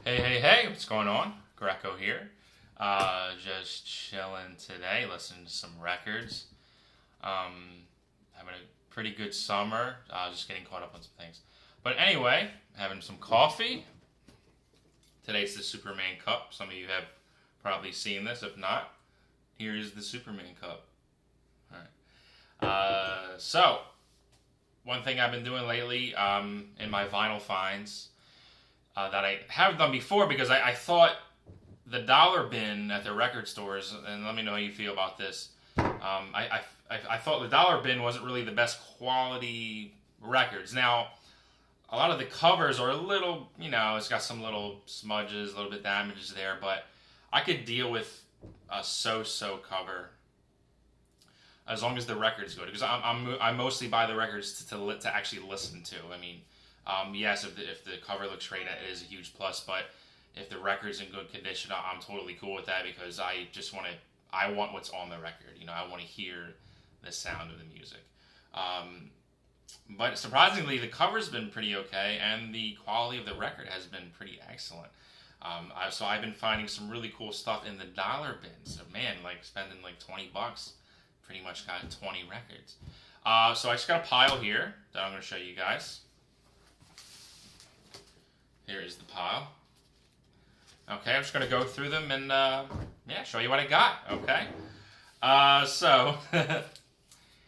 Hey, hey, hey, what's going on? Greco here. Just chilling today, listening to some records. Having a pretty good summer. Just getting caught up on some things. But anyway, having some coffee. Today's the Superman Cup. Some of you have probably seen this. If not, here's the Superman Cup. All right. One thing I've been doing lately in my vinyl finds that I haven't done before because I thought the dollar bin at the record stores, and let me know how you feel about this. I thought the dollar bin wasn't really the best quality records. Now, a lot of the covers are a little, it's got some little smudges, a little bit damages there, but I could deal with a so-so cover as long as the record's good. Because I mostly buy the records to actually listen to. I mean, yes, if the cover looks great, it is a huge plus. But if the record's in good condition, I'm totally cool with that because I want what's on the record. I want to hear the sound of the music. But surprisingly, the cover's been pretty okay, and the quality of the record has been pretty excellent. So I've been finding some really cool stuff in the dollar bin. So man, like spending like $20, pretty much got 20 records. So I just got a pile here that I'm going to show you guys. Here is the pile. Okay, I'm just going to go through them and show you what I got. Okay. So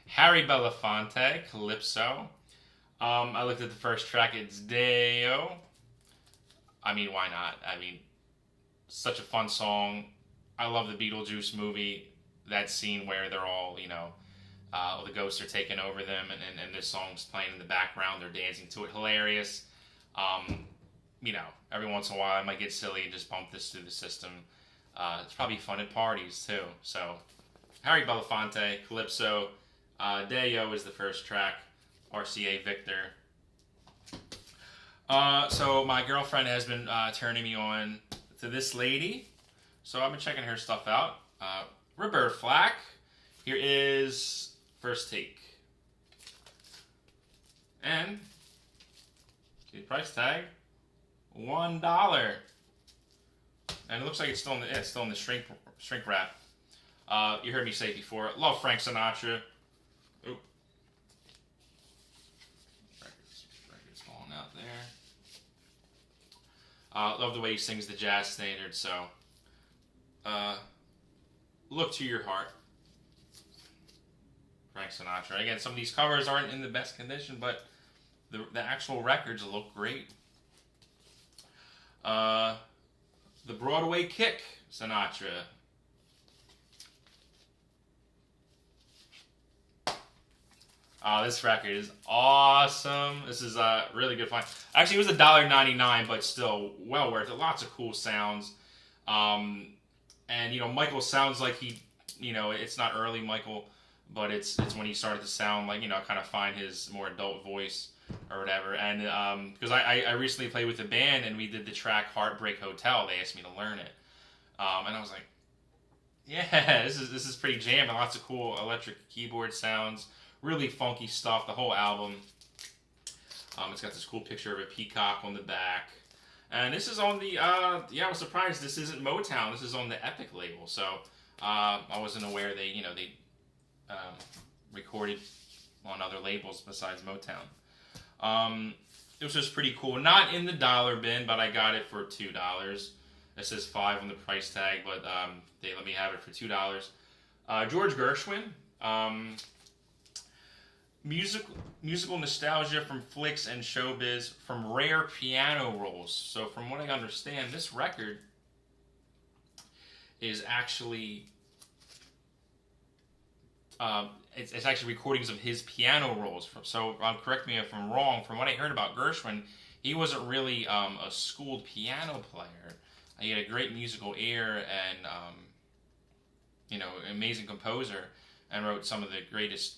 Harry Belafonte, Calypso. I looked at the first track. It's Deo. I mean, why not? I mean, such a fun song. I love the Beetlejuice movie. That scene where they're all, the ghosts are taking over them, and this song's playing in the background. They're dancing to it. Hilarious. Every once in a while I might get silly and just bump this through the system. It's probably fun at parties too. So, Harry Belafonte, Calypso, Deo is the first track. RCA Victor. So my girlfriend has been turning me on to this lady. So I've been checking her stuff out. Roberta Flack. Here is First Take. And the price tag, $1. And it looks like it's still in the shrink wrap. You heard me say it before. Love Frank Sinatra. Oop. Record's falling out there. Love the way he sings the jazz standard. So, look to your heart. Frank Sinatra. Again, some of these covers aren't in the best condition, but the actual records look great. The Broadway Kick, Sinatra. This record is awesome. This is a really good find. Actually, it was $1.99, but still well worth it. Lots of cool sounds. And Michael sounds like it's not early Michael, but it's when he started to sound like, kind of find his more adult voice or whatever. And because I recently played with a band and we did the track Heartbreak Hotel. They asked me to learn it. And I was like, yeah, this is pretty jam. And lots of cool electric keyboard sounds. Really funky stuff, the whole album. It's got this cool picture of a peacock on the back. And this is on the, I was surprised this isn't Motown. This is on the Epic label. So I wasn't aware they recorded on other labels besides Motown. It was just pretty cool. Not in the dollar bin, but I got it for $2. It says $5 on the price tag, but they let me have it for $2. George Gershwin. Musical nostalgia from flicks and showbiz, from rare piano rolls. So from what I understand, this record is actually it's actually recordings of his piano rolls. So correct me if I'm wrong. From what I heard about Gershwin, he wasn't really a schooled piano player. He had a great musical ear and amazing composer, and wrote some of the greatest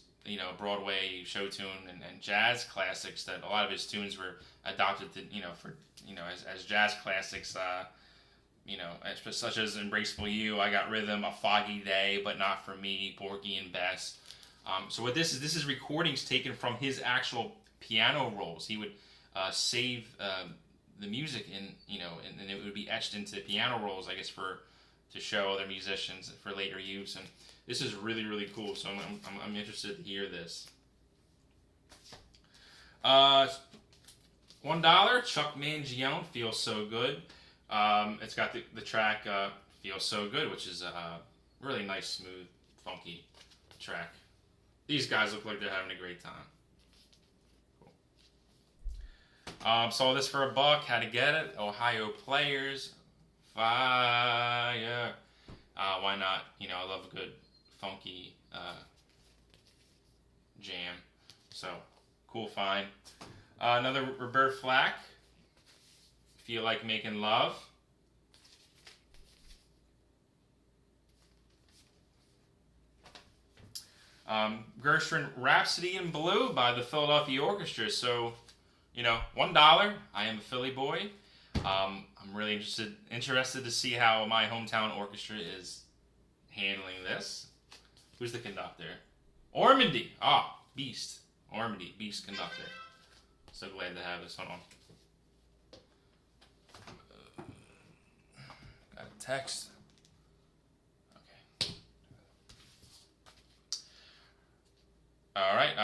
Broadway show tune and jazz classics. That a lot of his tunes were adopted to as jazz classics. Such as Embraceable You, I Got Rhythm, A Foggy Day, But Not For Me, Porgy and Bess. So what this is recordings taken from his actual piano rolls. He would save the music in, and it would be etched into piano rolls, I guess, to show other musicians for later use. And this is really, really cool. So I'm interested to hear this. $1, Chuck Mangione, Feels So Good. It's got the track Feels So Good, which is a really nice, smooth, funky track. These guys look like they're having a great time. Cool. Saw this for $1. How to get it? Ohio Players. Fire. Why not? I love a good, funky jam. So, cool find. Another Roberta Flack. Feel Like Making Love. Gershwin Rhapsody in Blue by the Philadelphia Orchestra. So, $1. I am a Philly boy. I'm really interested to see how my hometown orchestra is handling this. Who's the conductor? Ormandy. Beast. Ormandy, Beast conductor. So glad to have this. Hold on. Got a text. Okay. All right.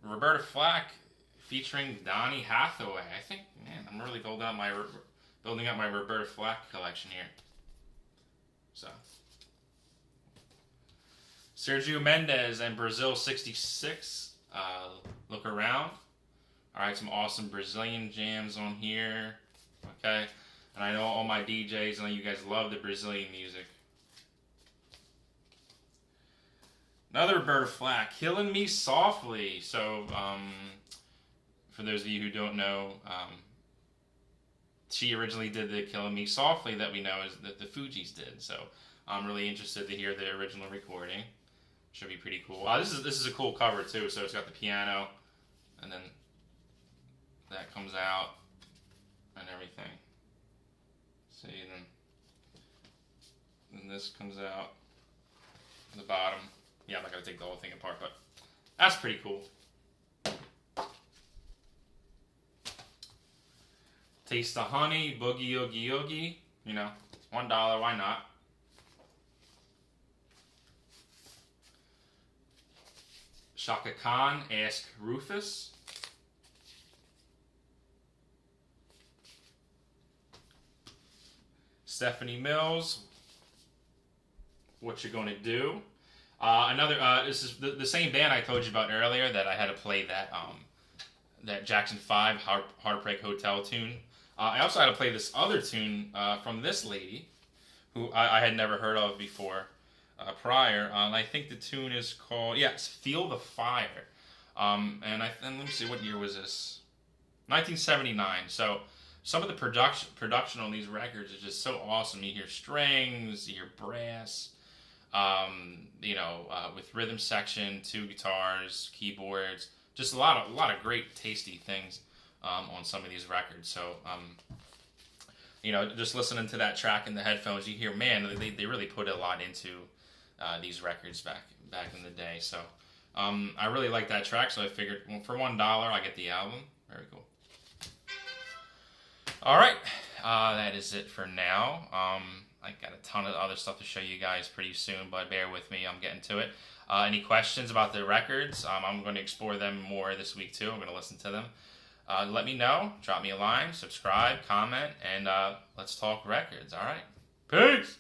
Roberta Flack featuring Donny Hathaway. I think, man, I'm really building up my Roberta Flack collection here. So, Sergio Mendes and Brazil 66. Look around. All right, some awesome Brazilian jams on here. Okay, and I know all my DJs, I know you guys love the Brazilian music. Another Roberta Flack, Killing Me Softly. So, for those of you who don't know, she originally did the Killing Me Softly that we know is that the Fugees did. So, I'm really interested to hear the original recording. Should be pretty cool. This is a cool cover too. So it's got the piano, and then that comes out and everything. See, then this comes out the bottom. Yeah, I'm not gonna take the whole thing apart, but that's pretty cool. Taste the Honey, Boogie Oogie Oogie. $1, why not? Chaka Khan, Ask Rufus. Stephanie Mills, What You Gonna Do. This is the same band I told you about earlier that I had to play that Jackson 5 Heartbreak Hotel tune. I also had to play this other tune from this lady, who I had never heard of before. Prior. I think the tune is called, it's Feel the Fire. And let me see, what year was this? 1979. So some of the production on these records is just so awesome. You hear strings, you hear brass, with rhythm section, 2 guitars, keyboards, just a lot of great tasty things on some of these records. So just listening to that track in the headphones, you hear, man, they really put a lot into these records back in the day. So I really like that track, so I figured, well, for $1 I get the album. Very cool. Alright, that is it for now. I got a ton of other stuff to show you guys pretty soon, but bear with me, I'm getting to it. Any questions about the records? I'm going to explore them more this week too. I'm going to listen to them. Let me know, drop me a line, subscribe, comment, and let's talk records. Alright, peace!